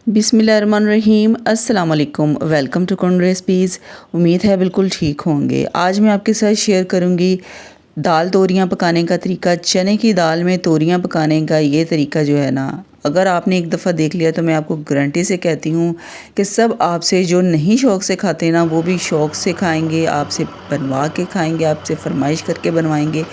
बिस्मिल्लाहिर्रहमानिर्रहीम अस्सलाम वालेकुम। वेलकम टू कुन रेसिपीज़। उम्मीद है बिल्कुल ठीक होंगे। आज मैं आपके साथ शेयर करूंगी दाल तोरियां पकाने का तरीका। चने की दाल में तोरियां पकाने का ये तरीका जो है ना, अगर आपने एक दफ़ा देख लिया तो मैं आपको गारंटी से कहती हूँ कि सब आपसे जो नहीं शौक़ से खाते ना, वो भी शौक़ से खाएंगे, आपसे बनवा के खाएंगे, आपसे फरमाइश करके बनवाएंगे।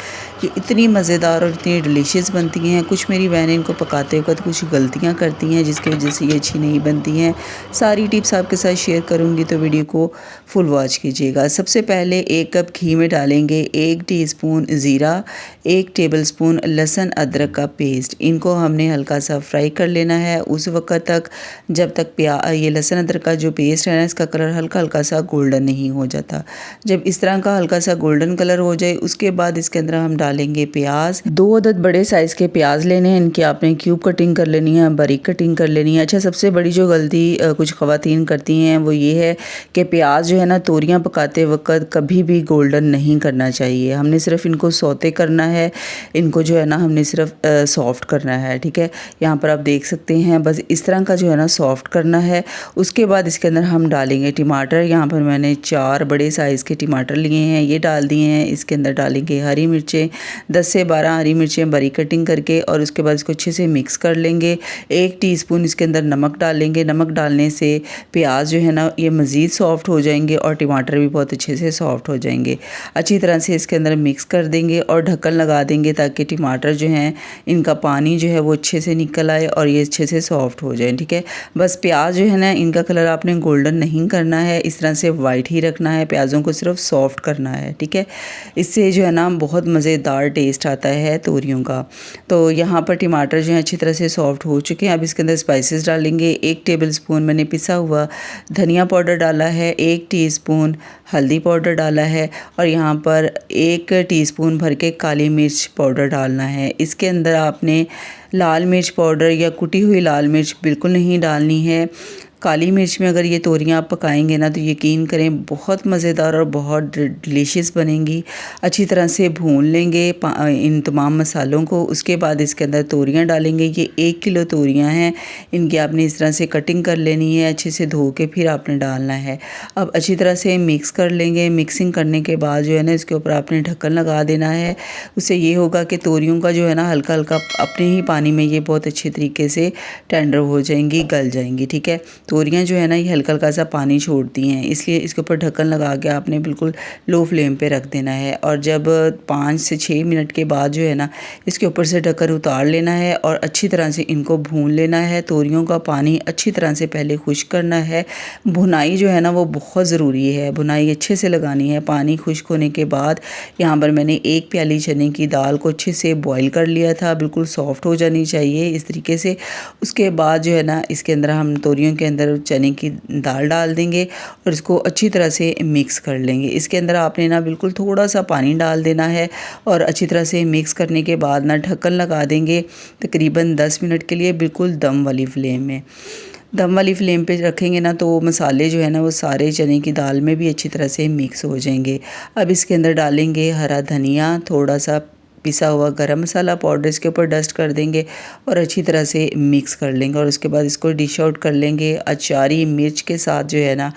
ये इतनी मज़ेदार और इतनी डिलीशियस बनती हैं। कुछ मेरी बहनें इनको पकाते वक्त कुछ गलतियाँ करती हैं जिसकी वजह से ये अच्छी नहीं बनती हैं। सारी टिप्स आपके साथ शेयर करूँगी, तो वीडियो को फुल वॉच कीजिएगा। सबसे पहले 1 कप घी में डालेंगे 1 टीस्पून ज़ीरा, 1 टेबलस्पून लहसुन अदरक का पेस्ट। इनको हमने हल्का सा फ्राई कर लेना है उस वक्त तक जब तक ये लहसुन अदरक का जो पेस्ट है ना, इसका कलर हल्का हल्का सा गोल्डन नहीं हो जाता। जब इस तरह का हल्का सा गोल्डन कलर हो जाए, उसके बाद इसके अंदर हम डालेंगे प्याज। 2 अदद बड़े साइज़ के प्याज लेने हैं। इनकी आपने क्यूब कटिंग कर लेनी है, बारीक कटिंग कर लेनी है। अच्छा, सबसे बड़ी जो गलती कुछ ख़वातीन करती हैं वो ये है कि प्याज जो है ना, तोरियां पकाते वक्त कभी भी गोल्डन नहीं करना चाहिए। हमने सिर्फ इनको सौते करना है, इनको जो है ना हमने सिर्फ सॉफ्ट करना है। ठीक है, यहाँ पर आप देख सकते हैं, बस इस तरह का जो है ना सॉफ्ट करना है। उसके बाद इसके अंदर हम डालेंगे टमाटर। यहाँ पर मैंने 4 बड़े साइज़ के टमाटर लिए हैं, ये डाल दिए हैं। इसके अंदर डालेंगे हरी मिर्चें, 10 से 12 हरी मिर्चें बारीक कटिंग करके, और उसके बाद इसको अच्छे से मिक्स कर लेंगे। 1 टीस्पून इसके अंदर नमक डालेंगे। नमक डालने से प्याज जो है ना ये मज़ीद सॉफ्ट हो जाएंगे और टमाटर भी बहुत अच्छे से सॉफ्ट हो जाएंगे। अच्छी तरह से इसके अंदर मिक्स कर देंगे और ढक्कन लगा देंगे ताकि टमाटर जो हैं इनका पानी जो है वो अच्छे से निकल आए और ये अच्छे से सॉफ्ट हो जाए। ठीक है, बस प्याज जो है ना इनका कलर आपने गोल्डन नहीं करना है, इस तरह से वाइट ही रखना है। प्याज़ों को सिर्फ सॉफ्ट करना है। ठीक है, इससे जो है ना बहुत मज़ेदार टेस्ट आता है तोरियों का। तो यहाँ पर टमाटर जो है अच्छी तरह से सॉफ्ट हो चुके हैं। अब इसके अंदर स्पाइसेस डालेंगे। 1 टेबलस्पून मैंने पिसा हुआ धनिया पाउडर डाला है, 1 टीस्पून हल्दी पाउडर डाला है, और यहाँ पर 1 टीस्पून भर के काली मिर्च पाउडर डालना है। इसके अंदर आपने लाल मिर्च पाउडर या कुटी हुई लाल मिर्च बिल्कुल नहीं डालनी है। काली मिर्च में अगर ये तोरियां आप पकाएंगे ना, तो यकीन करें बहुत मज़ेदार और बहुत डिलीशियस बनेंगी। अच्छी तरह से भून लेंगे इन तमाम मसालों को। उसके बाद इसके अंदर तोरियां डालेंगे। ये 1 किलो तोरियां हैं, इनकी आपने इस तरह से कटिंग कर लेनी है, अच्छे से धो के फिर आपने डालना है। अब अच्छी तरह से मिक्स कर लेंगे। मिक्सिंग करने के बाद जो है ना इसके ऊपर आपने ढक्कन लगा देना है। उससे ये होगा कि तोरियों का जो है ना हल्का हल्का अपने ही पानी में ये बहुत अच्छे तरीके से टेंडर हो जाएंगी, गल जाएंगी। ठीक है, तोरियां जो है ना ये हल्का हल्का सा पानी छोड़ती हैं, इसलिए इसके ऊपर ढक्कन लगा के आपने बिल्कुल लो फ्लेम पे रख देना है। और जब 5 से 6 मिनट के बाद जो है ना इसके ऊपर से ढक्कन उतार लेना है और अच्छी तरह से इनको भून लेना है। तोरियों का पानी अच्छी तरह से पहले खुश्क करना है। भुनाई जो है ना वो बहुत ज़रूरी है, भुनाई अच्छे से लगानी है। पानी खुश्क होने के बाद यहाँ पर मैंने 1 प्याली चने की दाल को अच्छे से बॉईल कर लिया था, बिल्कुल सॉफ्ट हो जानी चाहिए इस तरीके से। उसके बाद जो है ना इसके अंदर हम तोरियों के अंदर चने की दाल डाल देंगे और इसको अच्छी तरह से मिक्स कर लेंगे। इसके अंदर आपने ना बिल्कुल थोड़ा सा पानी डाल देना है और अच्छी तरह से मिक्स करने के बाद ना ढक्कन लगा देंगे तकरीबन 10 मिनट के लिए, बिल्कुल दम वाली फ्लेम में। दम वाली फ्लेम पे रखेंगे ना तो मसाले जो है ना वो सारे चने की दाल में भी अच्छी तरह से मिक्स हो जाएंगे। अब इसके अंदर डालेंगे हरा धनिया, थोड़ा सा पिसा हुआ गरम मसाला पाउडर इसके ऊपर डस्ट कर देंगे और अच्छी तरह से मिक्स कर लेंगे। और उसके बाद इसको डिश आउट कर लेंगे अचारी मिर्च के साथ। जो है ना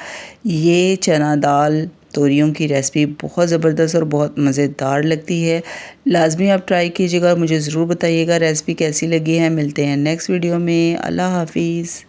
ये चना दाल तोरियों की रेसिपी बहुत ज़बरदस्त और बहुत मज़ेदार लगती है। लाजमी आप ट्राई कीजिएगा और मुझे ज़रूर बताइएगा रेसिपी कैसी लगी है। मिलते हैं नेक्स्ट वीडियो में। अल्लाह हाफिज़।